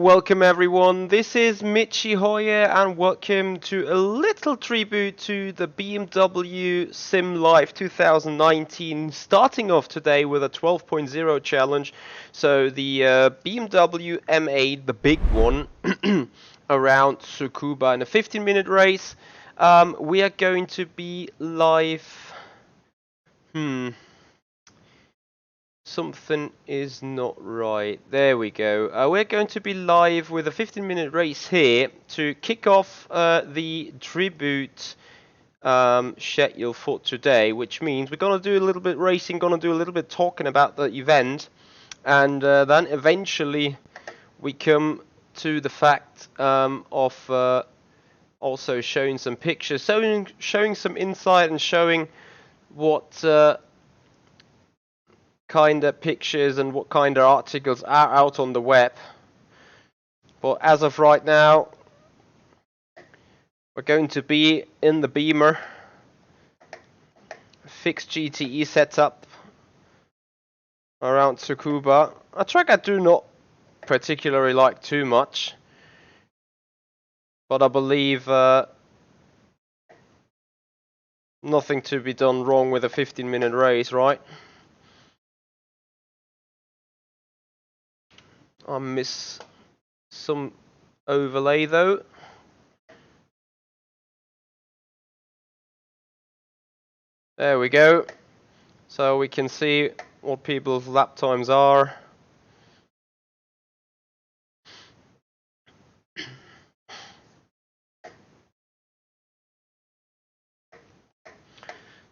Welcome everyone, this is Michi here and welcome to a little tribute to the BMW Sim Live 2019, starting off today with a 12.0 challenge. So the BMW M8, the big one, around Tsukuba in a 15-minute race. We are going to be live... Something is not right. There we go. We're going to be live with a 15-minute race here to kick off the tribute schedule for today, which means we're going to do a little bit racing, going to do a little bit talking about the event, and then eventually we come to the fact of also showing some pictures, showing some insight and showing what kind of pictures and what kind of articles are out on the web. But as of right now, we're going to be in the Beamer, fixed GTE setup around Tsukuba, a track I do not particularly like too much, but I believe nothing to be done wrong with a 15-minute race, right? I miss some overlay though. There we go. So we can see what people's lap times are.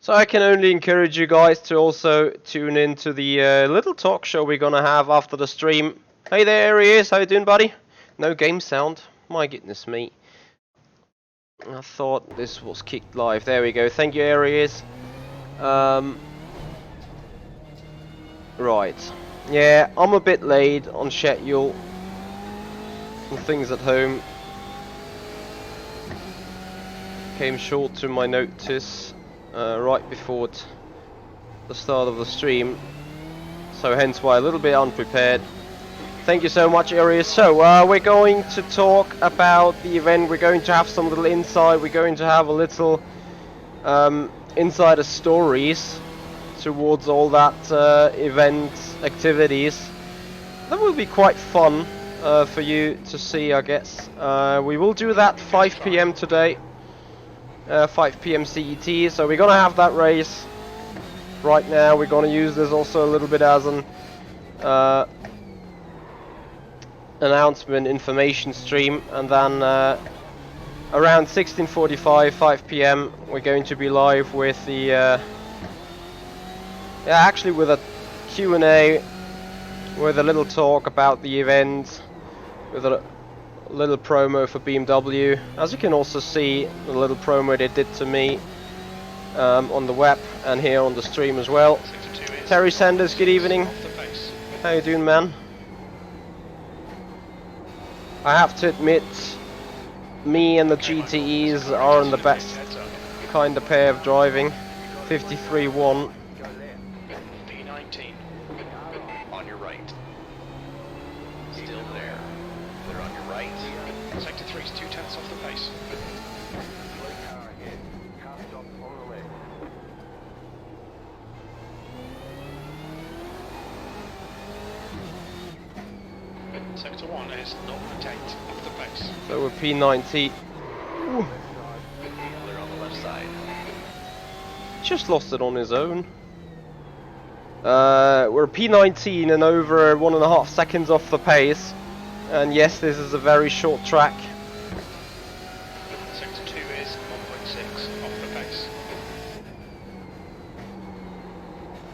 So I can only encourage you guys to also tune in to the little talk show we're gonna have after the stream. Hey there, he is. How you doing, buddy? No game sound. My goodness me. I thought this was kicked live. There we go. Thank you, Aries. Right. Yeah, I'm a bit late on schedule. Some things at home came short to my notice right before the start of the stream. So hence why a little bit unprepared. Thank you so much, Aries. So we're going to talk about the event. We're going to have some little insight. We're going to have a little insider stories towards all that event activities. That will be quite fun for you to see, I guess. We will do that 5 PM today, 5 PM CET. So we're gonna have that race right now. We're gonna use this also a little bit as an announcement information stream, and then around 16:45, 5 PM, we're going to be live with the actually with a Q&A, with a little talk about the event, with a little promo for BMW. As you can also see, the little promo they did to me on the web and here on the stream as well. Terry Sanders, good evening. How you doing, man? I have to admit, me and the GTEs aren't the best kind of pair of driving. 53-1. P19 on your right. Still there. They're on your right. Sector 3's 2/10 off the pace. Sector 1 is 0.8 off the pace. So we're P90. Ooh. They're on the left side. Just lost it on his own. We're P19 and over 1.5 seconds off the pace. And yes, this is a very short track. Sector 2 is 1.6 off the pace.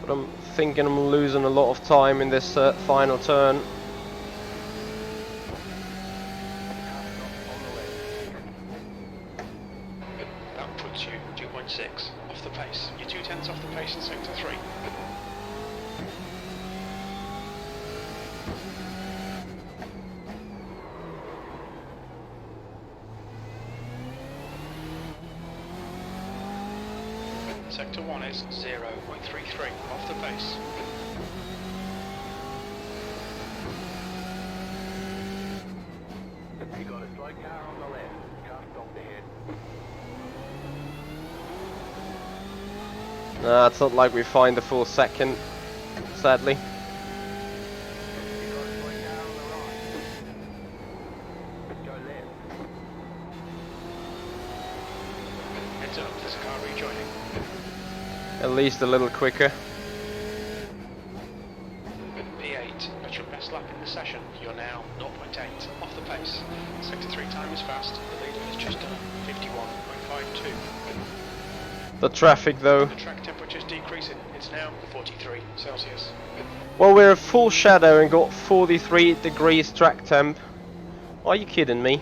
But I'm thinking I'm losing a lot of time in this final turn. That puts you 2.6 off the pace. You're 2/10 off the pace in Sector 3. Sector 1 is 0.33 off the pace. Nah, it's not like we find the full second, sadly. Heads up, there's a car rejoining. At least a little quicker. P8, that's your best lap in the session. You're now 0.8 off the pace. Sector 3 time is fast. The leader has just done 51.52. The traffic though. The track temperature's decreasing. It's now 43 Celsius. Well, we're a full shadow and got 43 degrees track temp. Are you kidding me?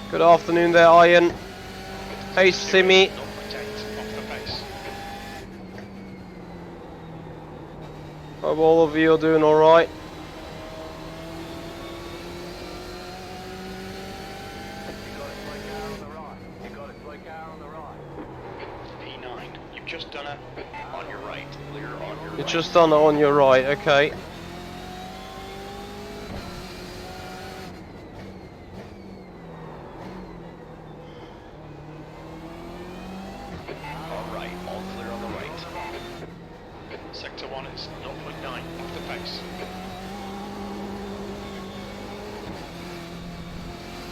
Good afternoon there, Ian. Hey, Simmy. 0.8 off the pace. Hope all of you are doing alright. P9, you've just done it on your right. Clear on your You're right. just on it on your right, okay. All right, all clear on the right. Sector 1 is 0.9 off the pace.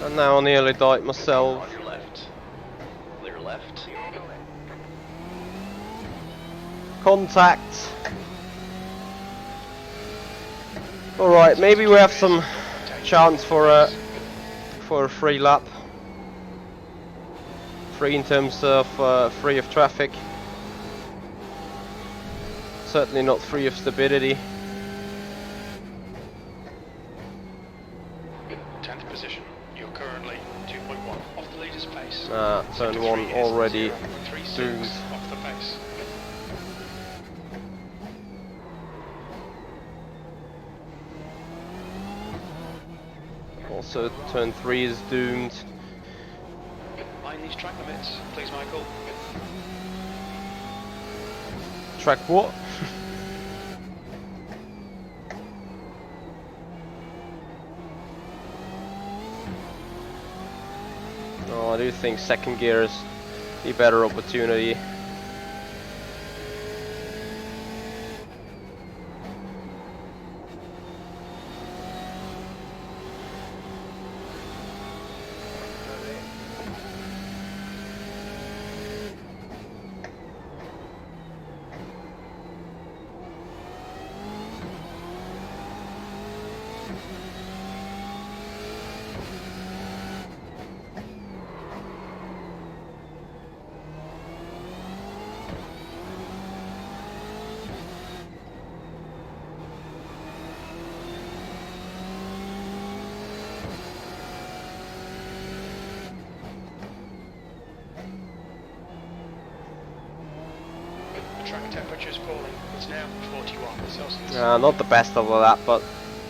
And now I nearly died myself. On your left. Clear left. Contact. Alright, maybe we have some chance for a free lap. Free in terms of free of traffic. Certainly not free of stupidity. 10th position. You're currently 2.1 off the leader's pace. Turn Sector 1 3 is already 0.36 doomed. off the pace. Also, turn 3 is doomed. Mind these track limits, please, Michael. Track what? Oh, I do think second gear is the better opportunity. The track temperature's falling. It's now 41 Celsius. Not the best of that, but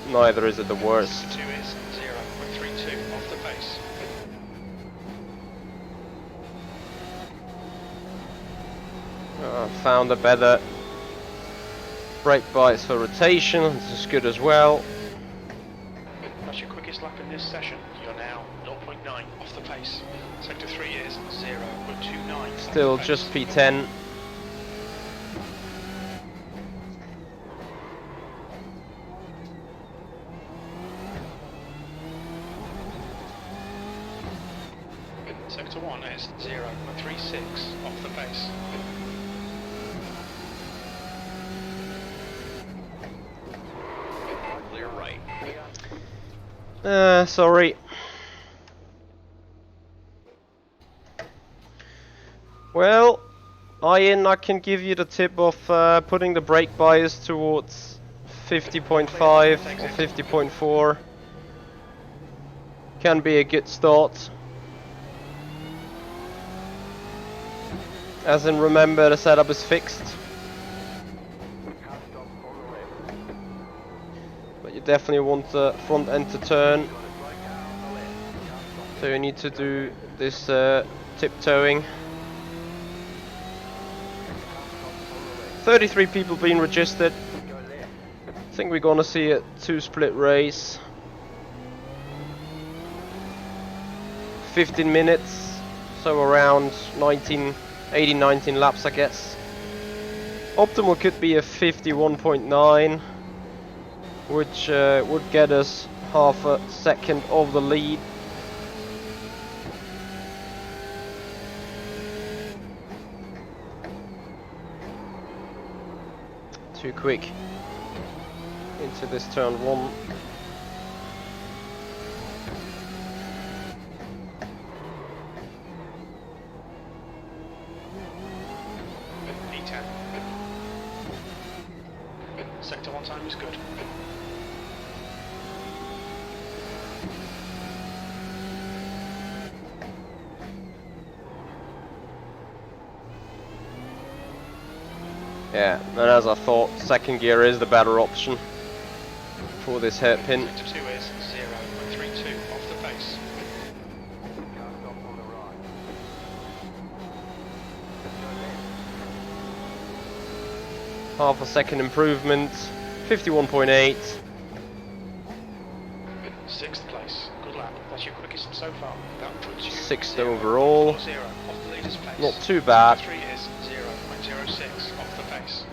neither is it the worst. Sector 2 is 0.32 off the pace. Found a better brake bias for rotation. This is good as well. That's your quickest lap in this session. You're now 0.9 off the pace. Sector 3 is 0.29 off Still the pace. just P10. Sector 1 is 0.36 off the pace. Clear right. Sorry. Well, Ian, I can give you the tip of putting the brake bias towards 50.5 or 50.4. Can be a good start. As in, remember, the setup is fixed. But you definitely want the front end to turn. So you need to do this tiptoeing. 33 people being registered. I think we're gonna see a 2-split race. 15 minutes, so around 18-19 laps, I guess. Optimal could be a 51.9, which would get us half a second of the lead. Too quick into this turn 1. E10. Sector 1 time is good. Yeah, and as I thought, second gear is the better option for this hairpin. Sector 2 is 0.32 off the pace. Half a second improvement, 51.8. 6th place. Good lap. That's your quickest so far. That puts you 6th overall. 0 off the leader's pace. Not too bad. Sector 3 is 0.06 off the pace.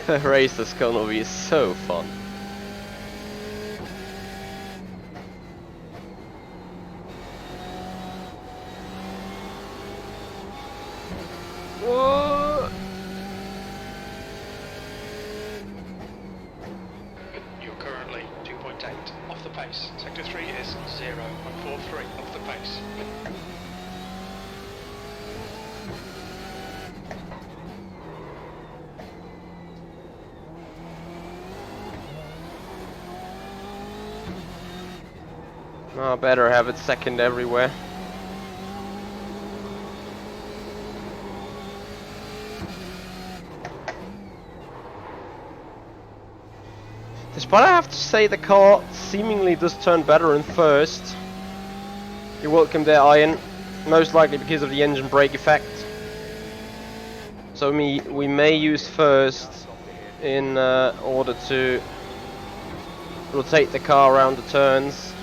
The race is gonna be so fun. Whoa. You're currently 2.8 off the pace. Sector 3 is 0.43 off the pace. Oh, better have it second everywhere. Despite I have to say the car seemingly does turn better in first. You're welcome there, Ian. Most likely because of the engine brake effect. So we may use first in order to rotate the car around the turns.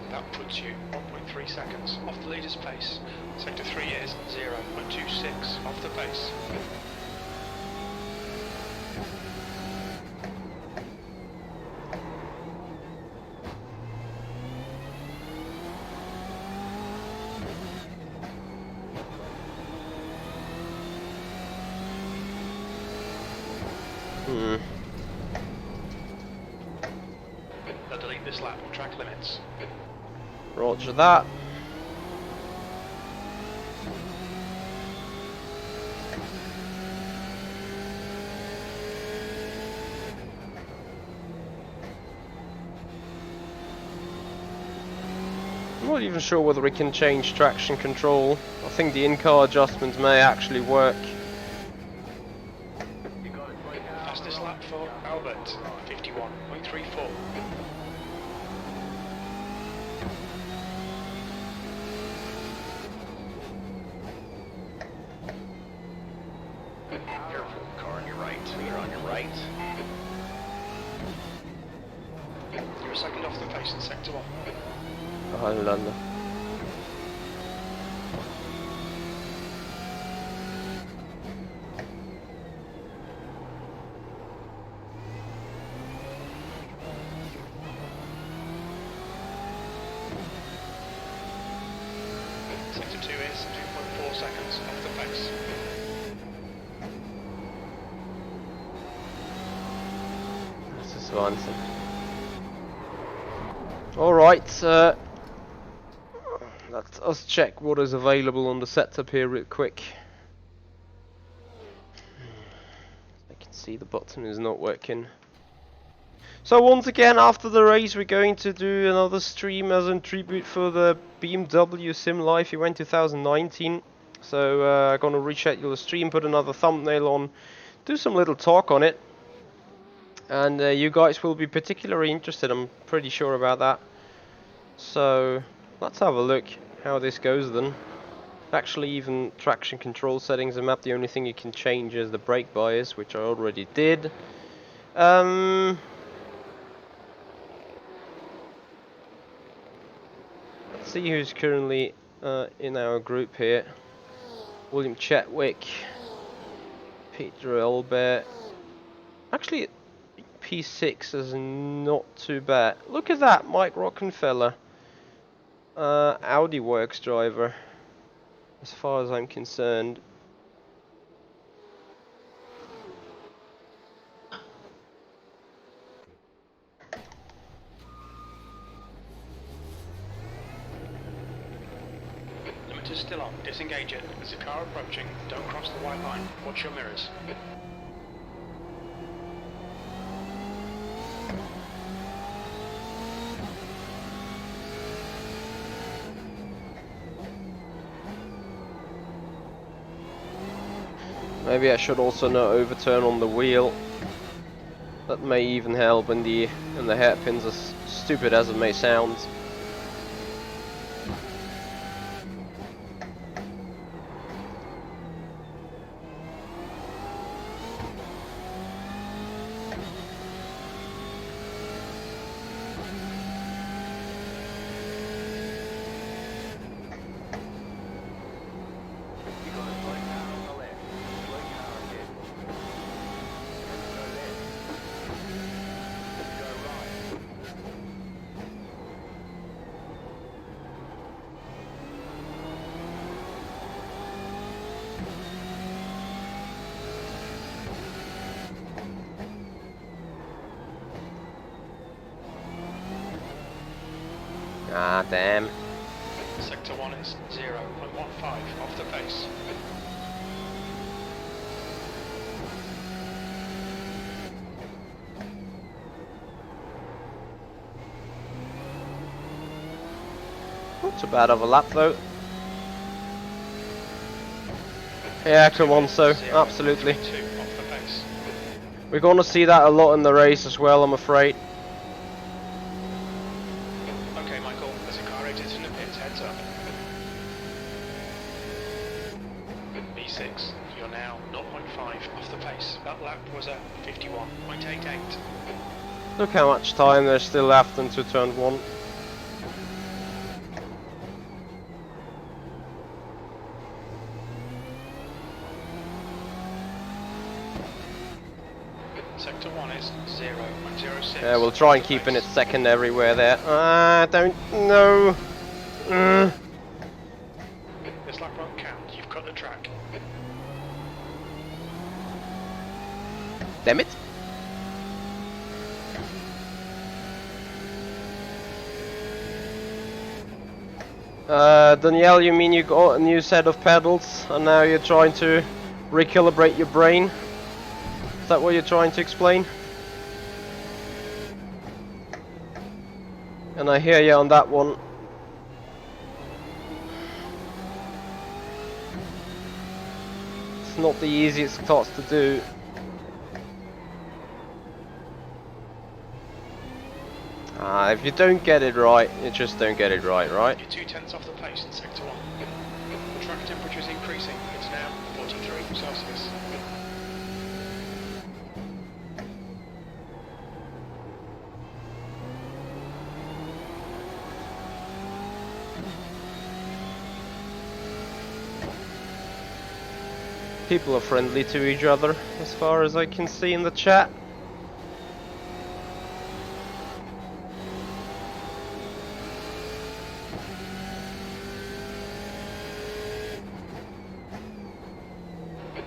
That puts you 1.3 seconds off the leader's pace. Sector 3 is 0.26 off the pace. They'll delete this lap on track limits. Roger that. I'm not even sure whether we can change traction control. I think the in-car adjustments may actually work. Fastest lap for Albert, 51.34. Careful, car on your right. You're on your right. You're a second off the pace in sector 1. Hollanda. Sector 2 is 2.4 seconds off the pace. This is Wahnsinn. Alright, let us check what is available on the setup here real quick. I can see the button is not working. So once again, after the race, we're going to do another stream as a tribute for the BMW Sim Life event 2019. So I'm gonna reschedule the stream, put another thumbnail on, do some little talk on it, and you guys will be particularly interested. I'm pretty sure about that. So let's have a look how this goes then. Actually, even traction control settings and map, the only thing you can change is the brake bias, which I already did. Let's see who's currently in our group here. William Chetwick, Peter Elbert. Actually, P6 is not too bad. Look at that, Mike Rockenfeller. Audi Works driver, as far as I'm concerned. Limiter's still on. Disengage it. There's a car approaching. Don't cross the white line. Watch your mirrors. Maybe I should also not overturn on the wheel. That may even help, and the hairpins, as stupid as it may sound. Ah, damn. Sector 1 is 0.15 off the pace. Not too bad of a lap though. Yeah, come on, so absolutely. Off the pace. We're gonna see that a lot in the race as well, I'm afraid. Okay, Michael, there's a car exiting the pits, heads up. B6, you're now 0.5 off the pace. That lap was a 51.88. Look how much time there's still left into turn 1. Sector 1 is 0.06. Yeah, we'll try and keep in it second everywhere there. I don't know. This lap won't count, you've cut the track. Damn it. Danielle, you mean you got a new set of pedals and now you're trying to recalibrate your brain? Is that what you're trying to explain? And I hear you on that one. It's not the easiest task to do. If you don't get it right, you just don't get it right, right? You're 0.2 off the pace in Sector 1. The track temperature is increasing. It's now 43 Celsius. People are friendly to each other, as far as I can see in the chat.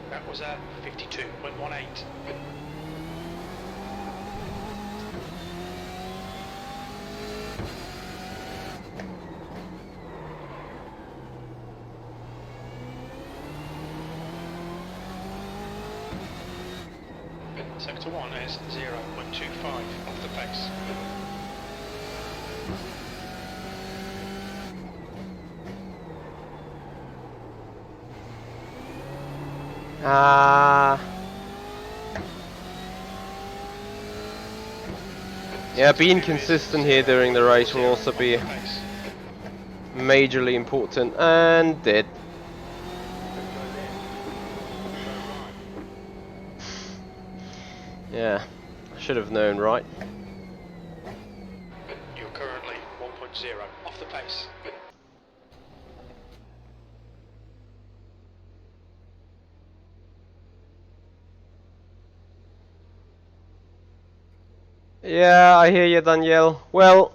That was a 52.18. Sector 1 is 0.25 off the pace. Yeah, being consistent here during the race will also be majorly important, and did. Yeah, I should have known, right? You're currently 1.0 off the pace. Yeah, I hear you, Danielle. Well,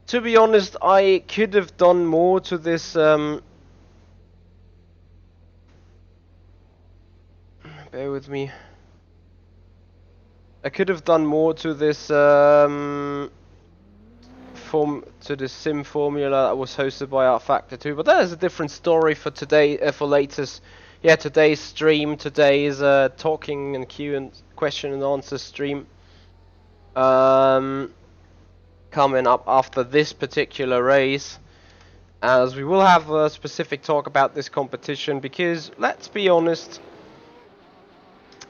to be honest, I could have done more to this. Bear with me. I could have done more to this sim formula that was hosted by Art Factor 2, but that is a different story for today. For latest, yeah, today's stream. Today's talking and question and answer stream. Coming up after this particular race, as we will have a specific talk about this competition, because let's be honest,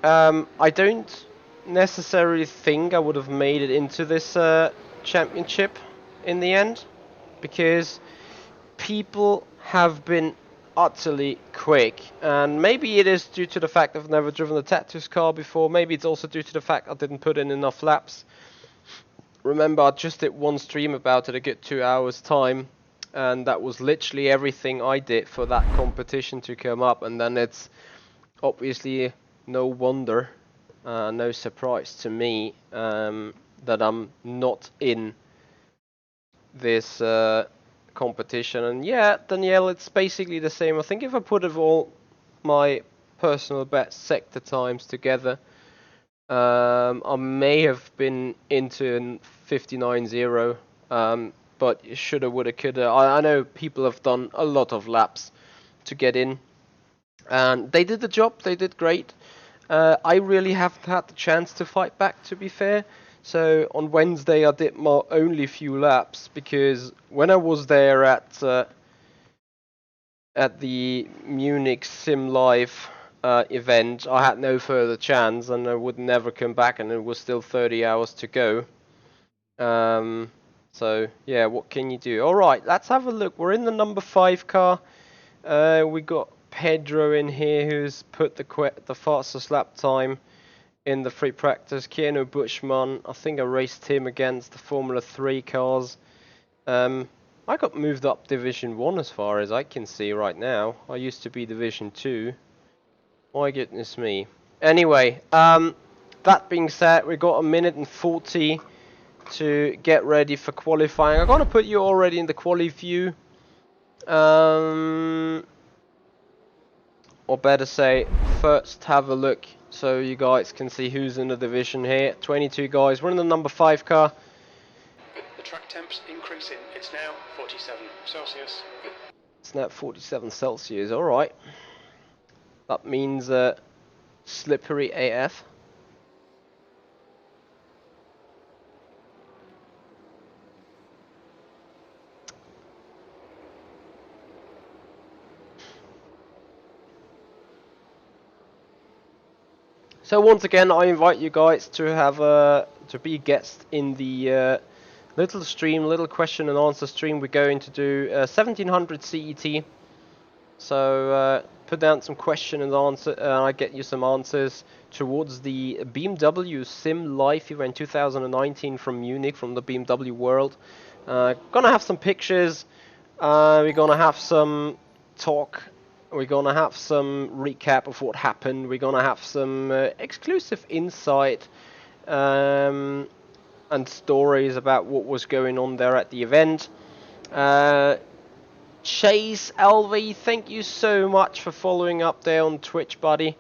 I don't necessarily think I would have made it into this championship in the end, because people have been utterly quick, and maybe it is due to the fact I've never driven a Tatus car before. Maybe it's also due to the fact I didn't put in enough laps. Remember, I just did one stream about it a good 2 hours time, and that was literally everything I did for that competition to come up, and then it's obviously no wonder, no surprise to me, that I'm not in this competition. And yeah, Danielle, it's basically the same. I think if I put all my personal best sector times together, I may have been into 59.0, but shoulda, woulda, coulda. I know people have done a lot of laps to get in, and they did the job. They did great. I really haven't had the chance to fight back, to be fair. So on Wednesday I did my only few laps, because when I was there at the Munich Sim Live event, I had no further chance, and I would never come back, and it was still 30 hours to go. So yeah, what can you do? All right, let's have a look. We're in the number 5 car. We got Pedro in here, who's put the fastest lap time in the free practice. Keanu Bushman, I think I raced him against the Formula 3 cars. I got moved up Division 1 as far as I can see right now. I used to be Division 2. My goodness me. Anyway, that being said, we got a minute and 40 to get ready for qualifying. I'm gonna put you already in the quali view. Or better say, first have a look so you guys can see who's in the division here. 22 guys. We're in the number 5 car. The track temp's increasing. It's now 47 Celsius. It's now 47 Celsius. All right. That means slippery AF. So once again, I invite you guys to have to be guests in the little question and answer stream. We're going to do 1700 CET. So put down some question and answer, and I get you some answers towards the BMW Sim Live event 2019 from Munich, from the BMW World. Gonna have some pictures. We're gonna have some talk. We're gonna have some recap of what happened. We're gonna have some exclusive insight and stories about what was going on there at the event. Chase LV, thank you so much for following up there on Twitch, buddy.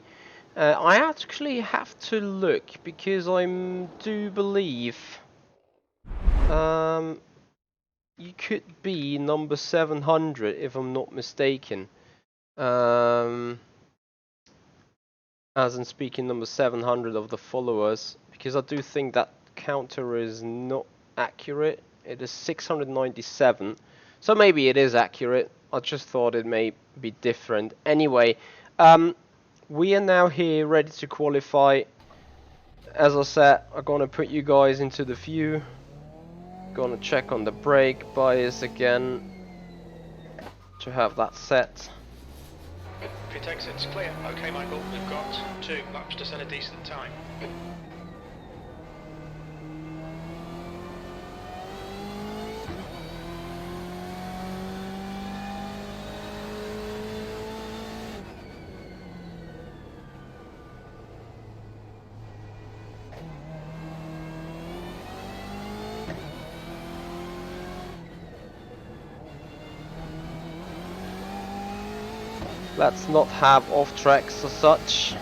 I actually have to look, because I do believe you could be number 700 if I'm not mistaken. And as in speaking number 700 of the followers, because I do think that counter is not accurate. It is 697, so maybe it is accurate. I just thought it may be different. Anyway, we are now here ready to qualify. As I said, I'm gonna put you guys into the view. Gonna check on the brake bias again to have that set. Pit exit's clear. Okay, Michael, we've got 2 laps to set a decent time. Let's not have off tracks as such.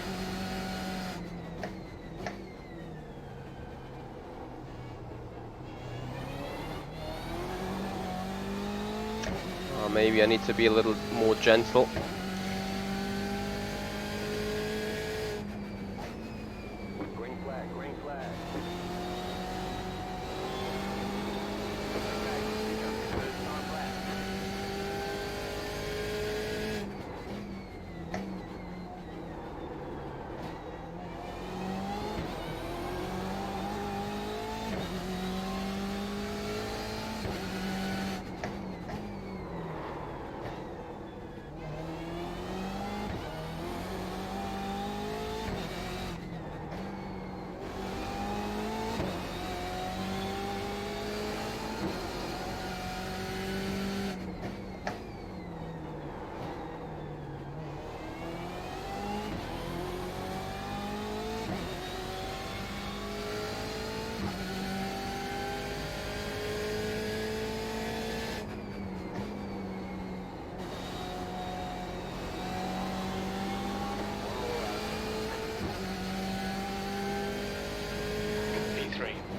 Maybe I need to be a little more gentle. Green flag, green flag.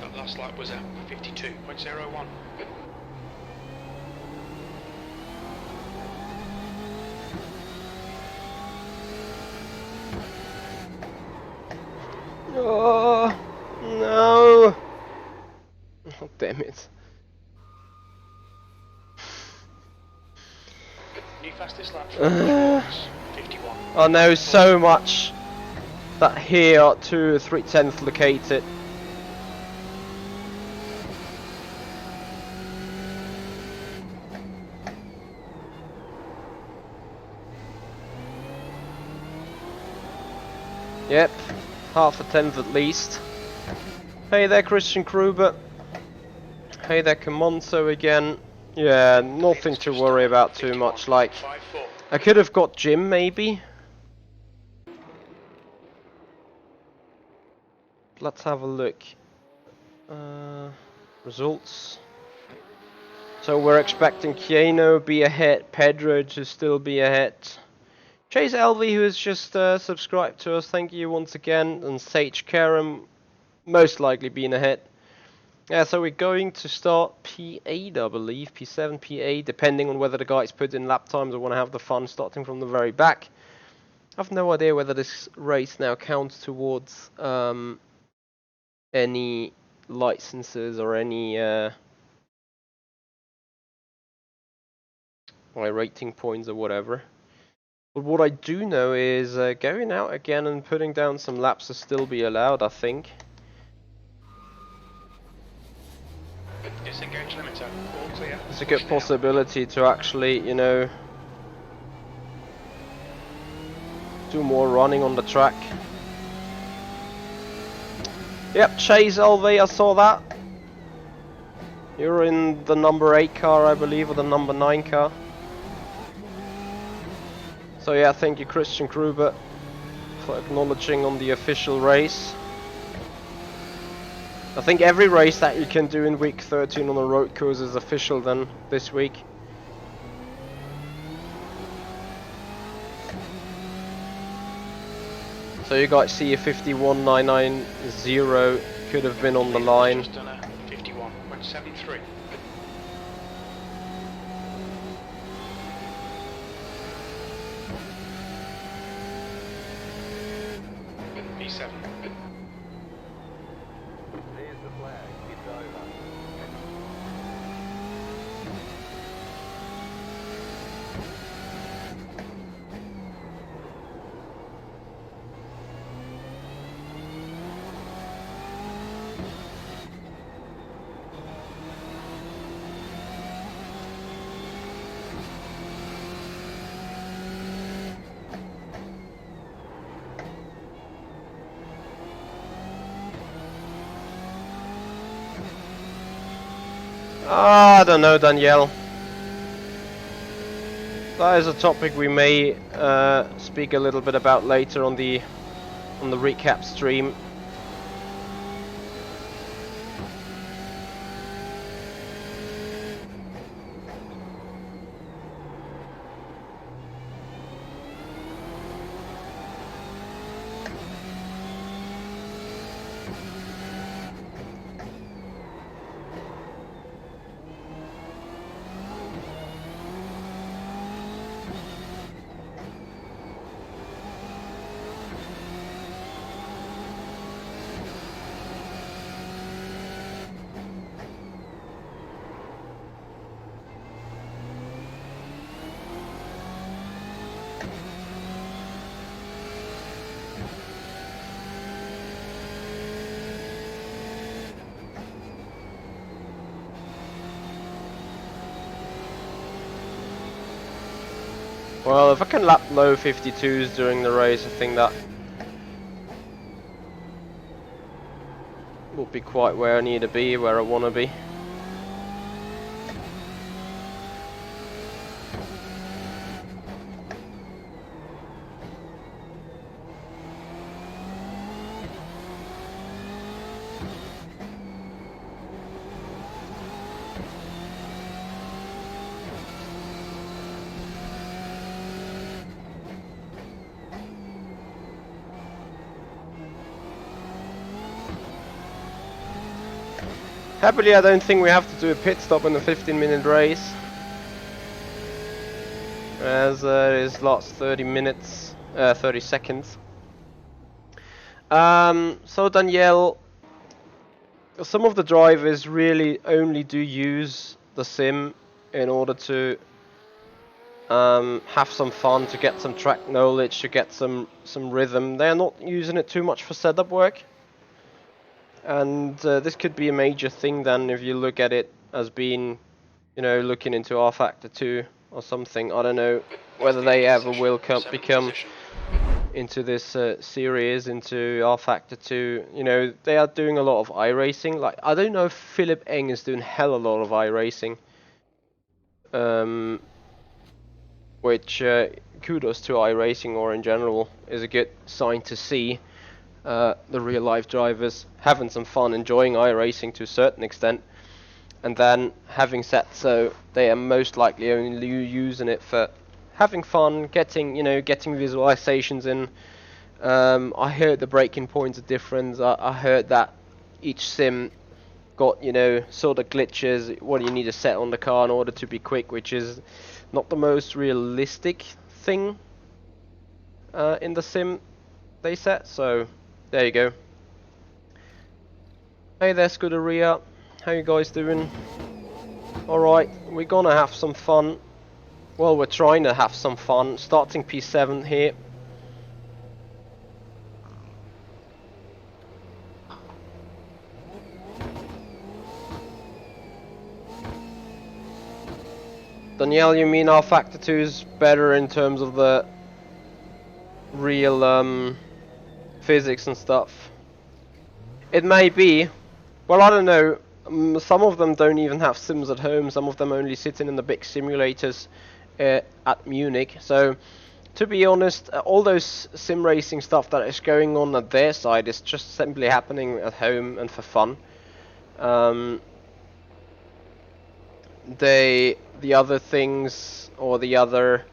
That last lap was at 52.01. Oh no! Oh, damn it! New fastest lap for 51. I know so much that here are 2 3/10 located. Yep, half a tenth at least. Hey there, Christian Kruber. Hey there, Comonto again. Yeah, nothing to worry about too much. Like, I could have got Jim maybe. Let's have a look. Results. So we're expecting Keanu be ahead, Pedro to still be ahead. Chase LV, who has just subscribed to us, thank you once again, and Sage Karam most likely being ahead. Yeah, so we're going to start P8, I believe, P7, P8, depending on whether the guys put in lap times or want to have the fun starting from the very back. I have no idea whether this race now counts towards any licenses or any rating points or whatever. But what I do know is going out again and putting down some laps will still be allowed, I think. Disengage limiter, all clear. There's a good possibility to actually, you know, do more running on the track. Yep, Chase LV, I saw that. You're in the number 8 car, I believe, or the number 9 car. So yeah, thank you, Christian Kruber, for acknowledging on the official race. I think every race that you can do in week 13 on the road course is official then this week. So you guys see a 51.990 could have been on the line. Just done a 51.73. I don't know, Danielle. That is a topic we may speak a little bit about later on the recap stream. Well, if I can lap low 52s during the race, I think that will be quite where I need to be, where I want to be. Happily, I don't think we have to do a pit stop in the 15-minute race, as it is last 30 minutes, 30 seconds. So Danielle, some of the drivers really only do use the sim in order to have some fun, to get some track knowledge, to get some rhythm. They're not using it too much for setup work. And this could be a major thing then if you look at it as being, you know, looking into R Factor 2 or something. I don't know whether they ever will become into this series, into R Factor 2. You know, they are doing a lot of iRacing. Like, I don't know if Philip Eng is doing hell a lot of iRacing. Which, kudos to iRacing, or in general, is a good sign to see. The real life drivers having some fun, enjoying iRacing to a certain extent, and then having said so, they are most likely only using it for having fun, getting visualizations in. I heard the braking points are different. I heard that each sim got, you know, sort of glitches, what you need to set on the car in order to be quick, which is not the most realistic thing in the sim they set. So there you go. Hey there, Scuderia. How you guys doing? Alright, we're gonna have some fun. Well, we're trying to have some fun. Starting P7 here. Danielle, you mean our Factor 2 is better in terms of the real physics and stuff? It may be. Well, I don't know. Some of them don't even have sims at home. Some of them only sitting in the big simulators at Munich. So, to be honest, all those sim racing stuff that is going on at their side is just simply happening at home and for fun. The other things, or the other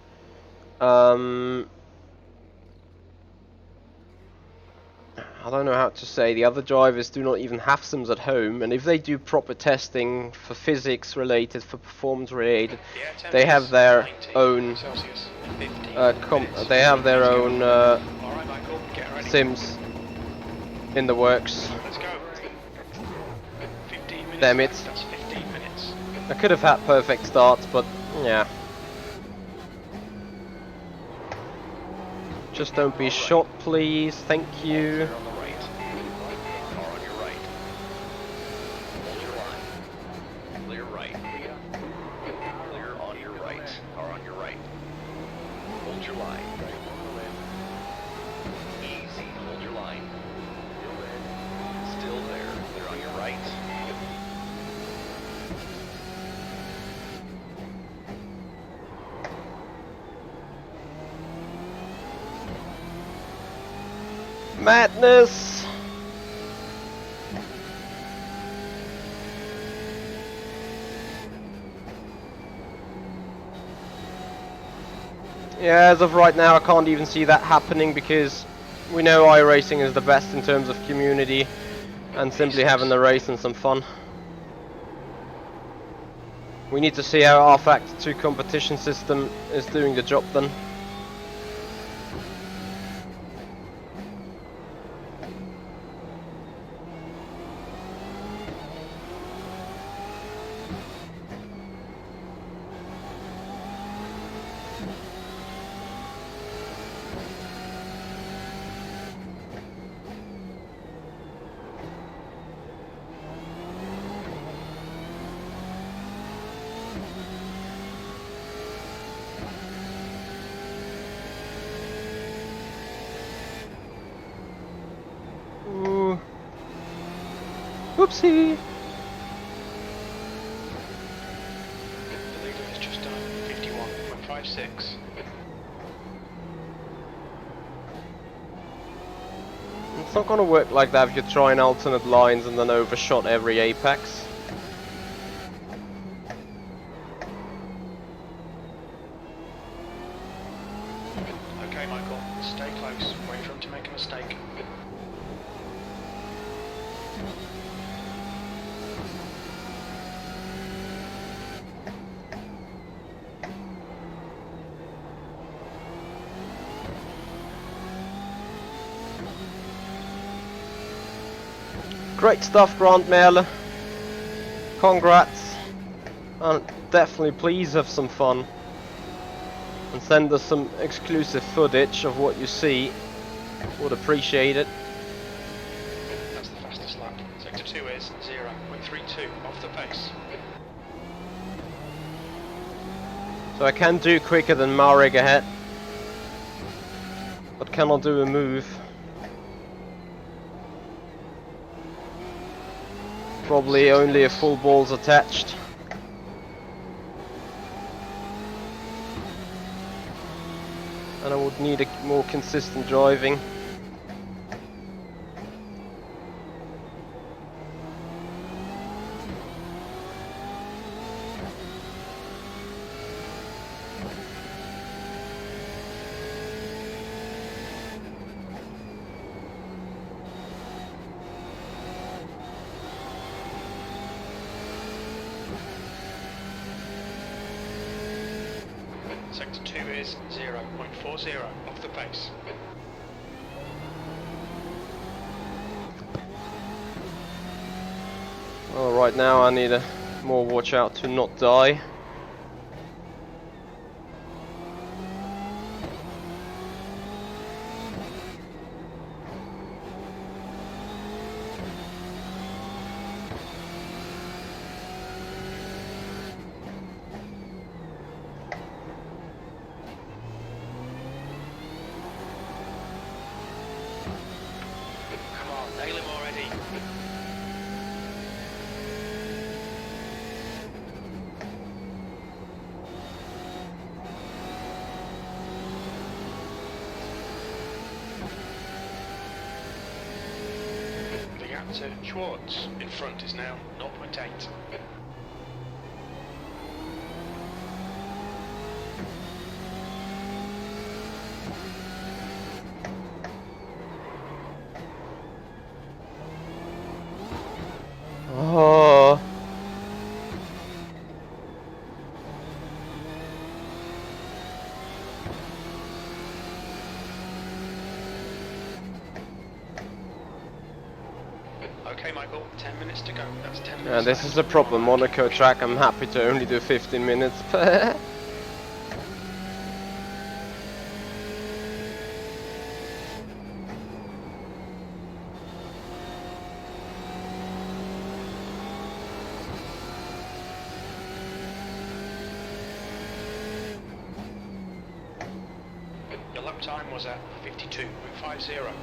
I don't know how to say, the other drivers do not even have sims at home, and if they do proper testing for physics related, for performance related, they have their own sims in the works. Damn it. I could have had perfect starts, but yeah. Just don't be shot, please. Thank you. Madness! Yeah, as of right now I can't even see that happening because we know iRacing is the best in terms of community and simply having the race and some fun. We need to see how our Factor 2 competition system is doing the job then. Ooh. Whoopsie! The leader has just done 51.56. It's not gonna work like that if you're trying alternate lines and then overshot every apex. Okay, Michael, stay close. Wait for him to make a mistake. Great stuff, Grant Merle. Congrats. And definitely please have some fun. And send us some exclusive footage of what you see. Would appreciate it. That's the fastest lap. Sector 2 is 0.32 off the pace. So I can do quicker than Marek ahead. But cannot do a move. Probably only a full balls attached. And I would need a more consistent driving. Sector 2 is 0.40 off the pace. Well, right now I need a more watch out to not die. Come on, nail him already. The gap to Schwartz in front is now 0.8. Oh. Okay, Michael, 10 minutes to go. That's 10 minutes. Yeah, this left. is a proper Monaco track. I'm happy to only do 15 minutes. Your lap time was at 52.50.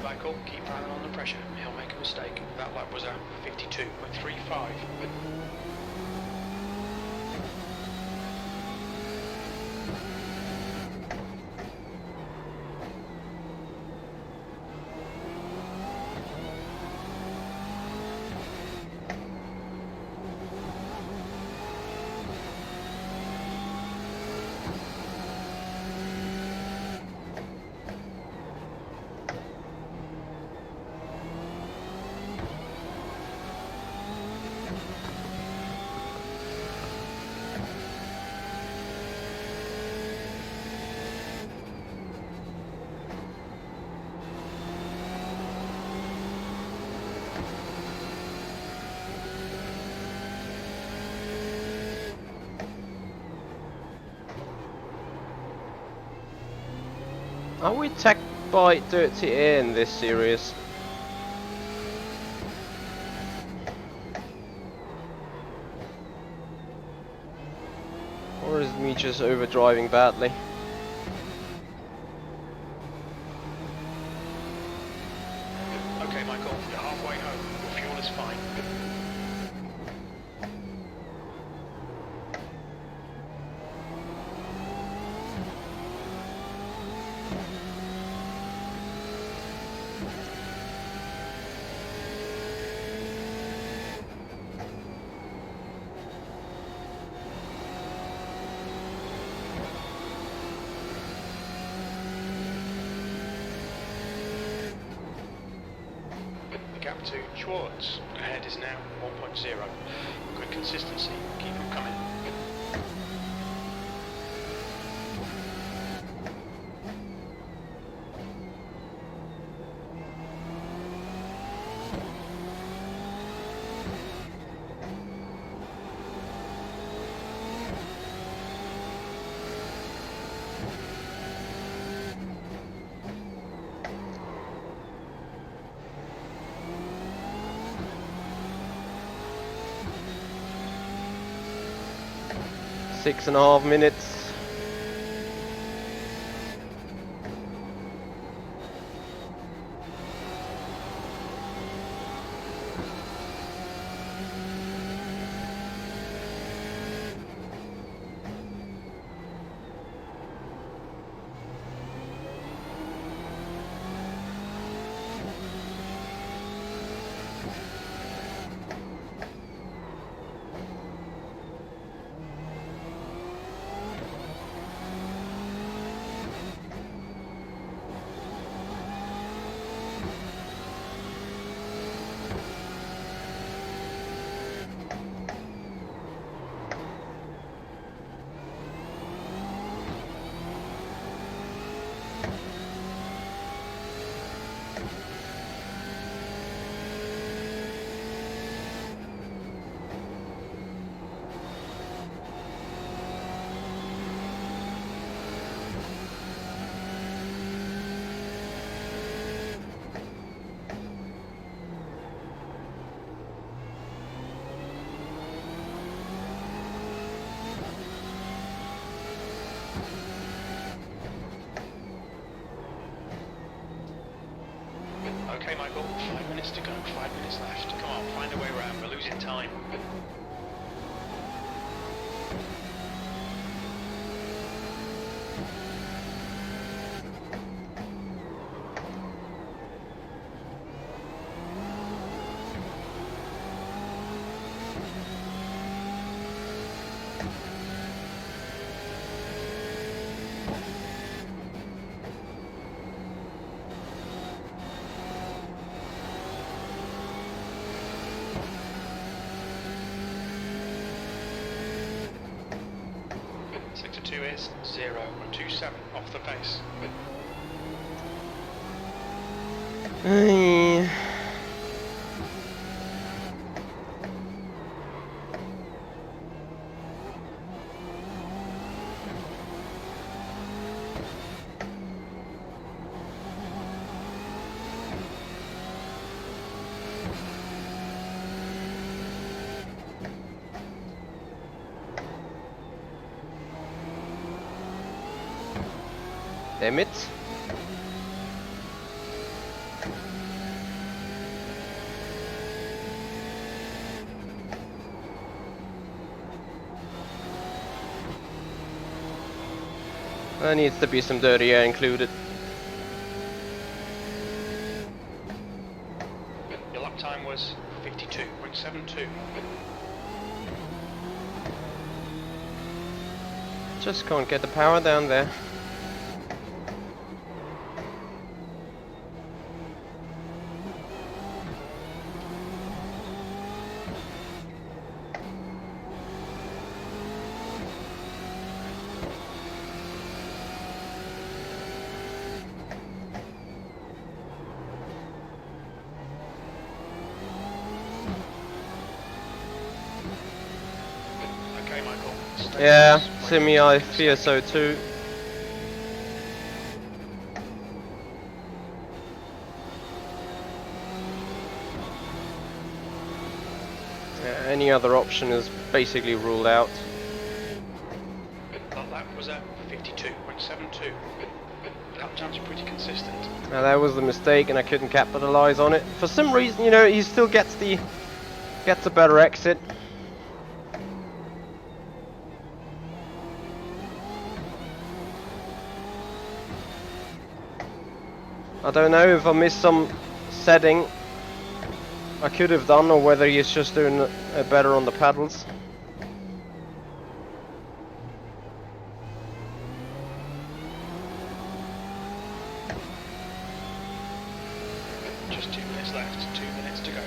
Michael, keep firing on the pressure. He'll make a mistake. That lap was a 52.35. Are we attacked by dirty air in this series? Or is it me just overdriving badly? Okay, Michael, you're halfway home. Your fuel is fine. Gap to Schwartz. Ahead is now 1.0. Good consistency. Keep him coming. Six and a half minutes. Okay, Michael, 5 minutes to go, 5 minutes left. Come on, find a way around, we're losing time. Sector 2 is 0.27 off the pace. Damn it. There needs to be some dirty air included. Your lap time was 52.72. Just can't get the power down there. Okay, Michael. Stay Yeah, close. Simi, I fear so too. Yeah, any other option is basically ruled out. That lap was at 52.72. Lap times are pretty consistent. Now that was the mistake, and I couldn't capitalize on it. For some reason, you know, he still gets a better exit. I don't know if I missed some setting I could have done, or whether he's just doing better on the paddles. Just 2 minutes left. 2 minutes to go.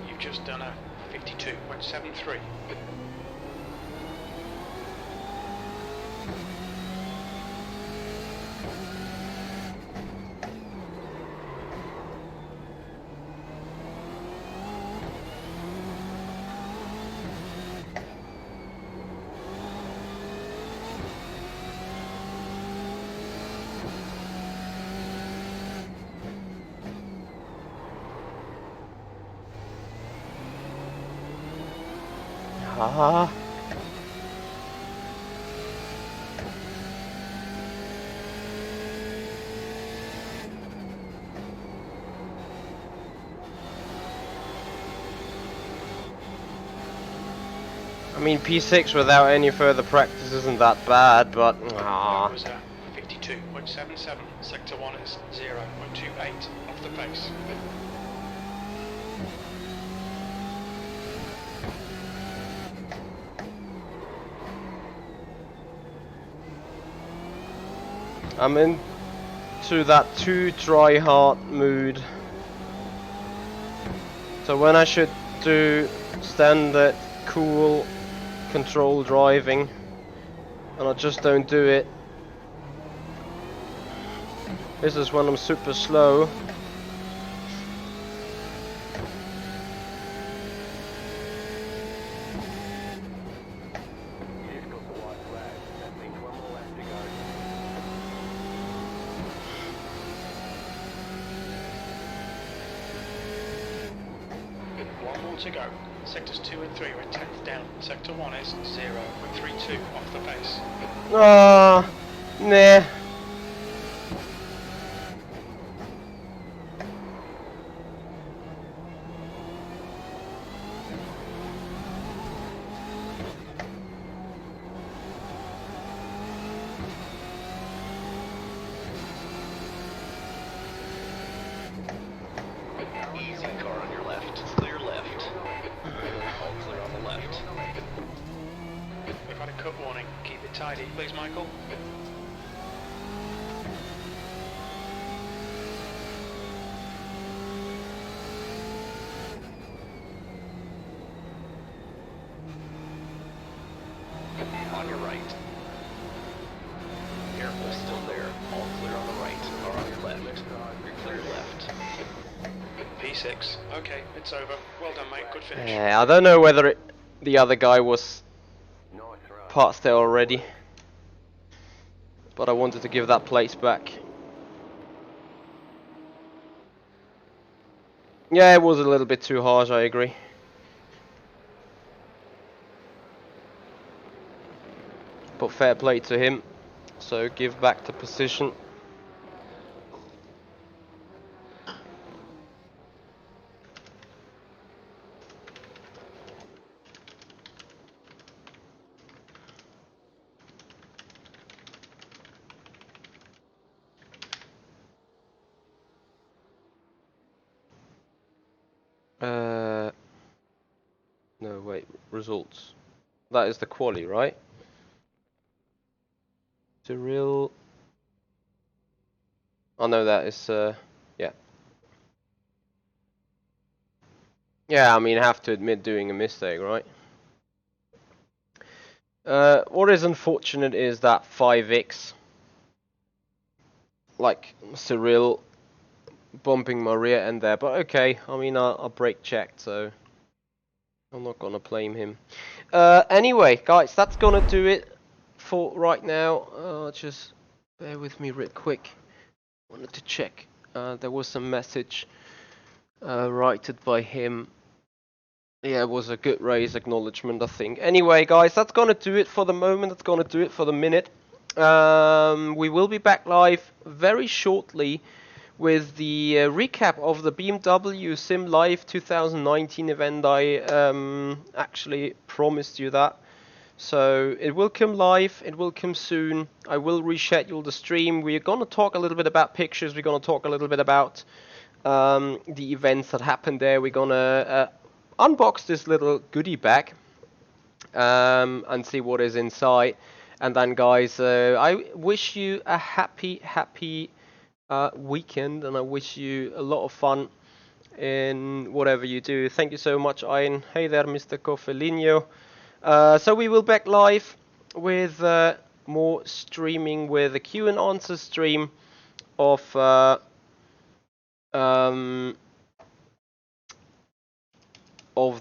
You've just done a 52.73. Ah. I mean, P6 without any further practice isn't that bad, but That was a 52.77. Sector 1 is 0.28 off the pace. I'm into that too try hard mood. So when I should do standard, cool, control driving, and I just don't do it. This is when I'm super slow. One more to go. Sectors 2 and 3 are 10th down. Sector 1 is 0.32 off the pace. Ah, nah. Easy car on your left. Clear left. All clear on the left. We've had a cut warning. Keep it tidy, please, Michael. On your right. Careful, still there. All clear on the right. Or on your left. You're clear left. P6. Okay, it's over. Well done, mate. Good finish. Yeah, I don't know whether the other guy was past there already, but I wanted to give that place back. Yeah, it was a little bit too harsh, I agree. But fair play to him. So give back the position. No, wait, results. That is the quali, right? Cyril. Oh no, that is, yeah. Yeah, I mean, I have to admit doing a mistake, right? What is unfortunate is that 5x, like Cyril bumping my rear end there, but okay, I mean, I brake checked, so I'm not gonna blame him. Anyway, guys, that's gonna do it for right now. Just bear with me real quick. Wanted to check. There was some message righted by him. Yeah, it was a good race acknowledgement, I think. Anyway, guys, that's gonna do it for the moment. That's gonna do it for the minute. We will be back live very shortly with the recap of the BMW Sim Live 2019 event. I actually promised you that. So it will come live, it will come soon. I will reschedule the stream. We're going to talk a little bit about pictures. We're going to talk a little bit about the events that happened there. We're going to unbox this little goodie bag and see what is inside. And then, guys, I wish you a happy weekend, and I wish you a lot of fun in whatever you do. Thank you so much, Ian. Hey there, Mr. Coffelino. So we will back live with more streaming with a Q and answer stream of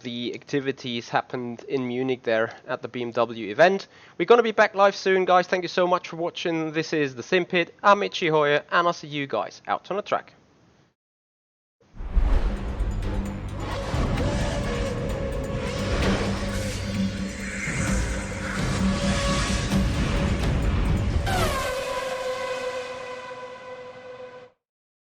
the activities happened in Munich there at the BMW event. We're going to be back live soon, guys. Thank you so much for watching. This is the Sim Pit. I'm Michi, and I'll see you guys out on the track.